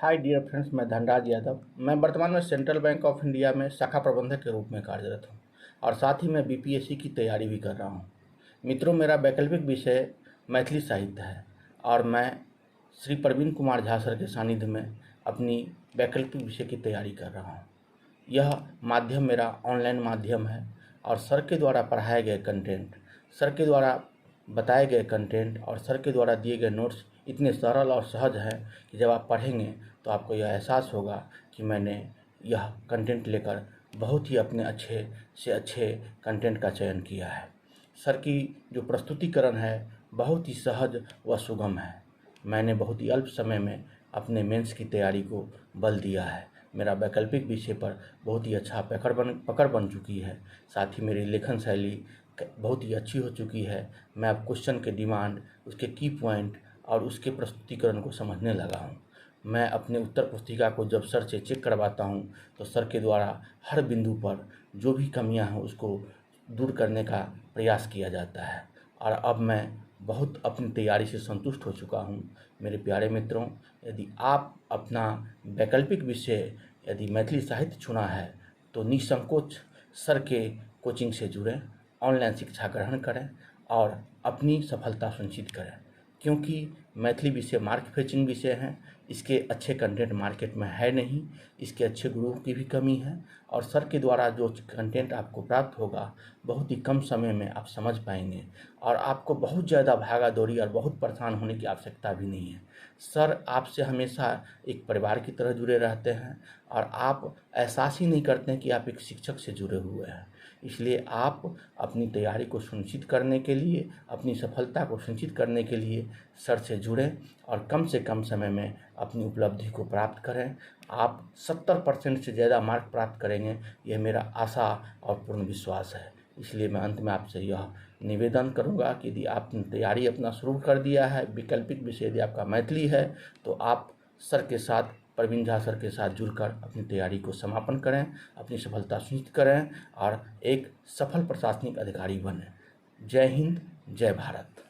Hi dear friends, मैं धनराज यादव। मैं वर्तमान में सेंट्रल बैंक ऑफ इंडिया में शाखा प्रबंधक के रूप में कार्यरत हूं और साथ ही मैं बीपीएससी की तैयारी भी कर रहा हूं। मित्रों, मेरा वैकल्पिक विषय मैथिली साहित्य है और मैं श्री प्रवीण कुमार झा सर के सानिध्य में अपनी वैकल्पिक विषय की तैयारी कर रहा हूँ। यह माध्यम मेरा ऑनलाइन माध्यम है और सर के द्वारा पढ़ाए गए कंटेंट, सर के द्वारा बताए गए कंटेंट और सर के द्वारा दिए गए नोट्स इतने सरल और सहज हैं कि जब आप पढ़ेंगे तो आपको यह एहसास होगा कि मैंने यह कंटेंट लेकर बहुत ही अपने अच्छे से अच्छे कंटेंट का चयन किया है। सर की जो प्रस्तुतिकरण है बहुत ही सहज व सुगम है। मैंने बहुत ही अल्प समय में अपने मेंस की तैयारी को बल दिया है। मेरा वैकल्पिक विषय पर बहुत ही अच्छा पकड़ बन चुकी है। साथ ही मेरी लेखन शैली बहुत ही अच्छी हो चुकी है। मैं अब क्वेश्चन के डिमांड, उसके की पॉइंट और उसके प्रस्तुतिकरण को समझने लगा हूँ। मैं अपने उत्तर पुस्तिका को जब सर से चेक करवाता हूँ तो सर के द्वारा हर बिंदु पर जो भी कमियां हैं उसको दूर करने का प्रयास किया जाता है और अब मैं बहुत अपनी तैयारी से संतुष्ट हो चुका हूँ। मेरे प्यारे मित्रों, यदि आप अपना वैकल्पिक विषय यदि मैथिली साहित्य चुना है तो निसंकोच सर के कोचिंग से जुड़ें, ऑनलाइन शिक्षा ग्रहण करें और अपनी सफलता सुनिश्चित करें, क्योंकि मैथिली विषय मार्क फेचिंग विषय हैं। इसके अच्छे कंटेंट मार्केट में है नहीं, इसके अच्छे गुरुओं की भी कमी है और सर के द्वारा जो कंटेंट आपको प्राप्त होगा बहुत ही कम समय में आप समझ पाएंगे और आपको बहुत ज़्यादा भागा दौड़ी और बहुत परेशान होने की आवश्यकता भी नहीं है। सर आपसे हमेशा एक परिवार की तरह जुड़े रहते हैं और आप एहसास ही नहीं करते हैं कि आप एक शिक्षक से जुड़े हुए हैं। इसलिए आप अपनी तैयारी को सुनिश्चित करने के लिए, अपनी सफलता को सुनिश्चित करने के लिए सर से जुड़ें और कम से कम समय में अपनी उपलब्धि को प्राप्त करें। आप 70% से ज़्यादा मार्क प्राप्त करेंगे, यह मेरा आशा और पूर्ण विश्वास है। इसलिए मैं अंत में आपसे यह निवेदन करूंगा कि यदि आपने तैयारी अपना शुरू कर दिया है, वैकल्पिक विषय यदि आपका मैथिली है, तो आप सर के साथ, प्रवीण झा सर के साथ जुड़कर अपनी तैयारी को समापन करें, अपनी सफलता सुनिश्चित करें और एक सफल प्रशासनिक अधिकारी बनें। जय हिंद, जय भारत।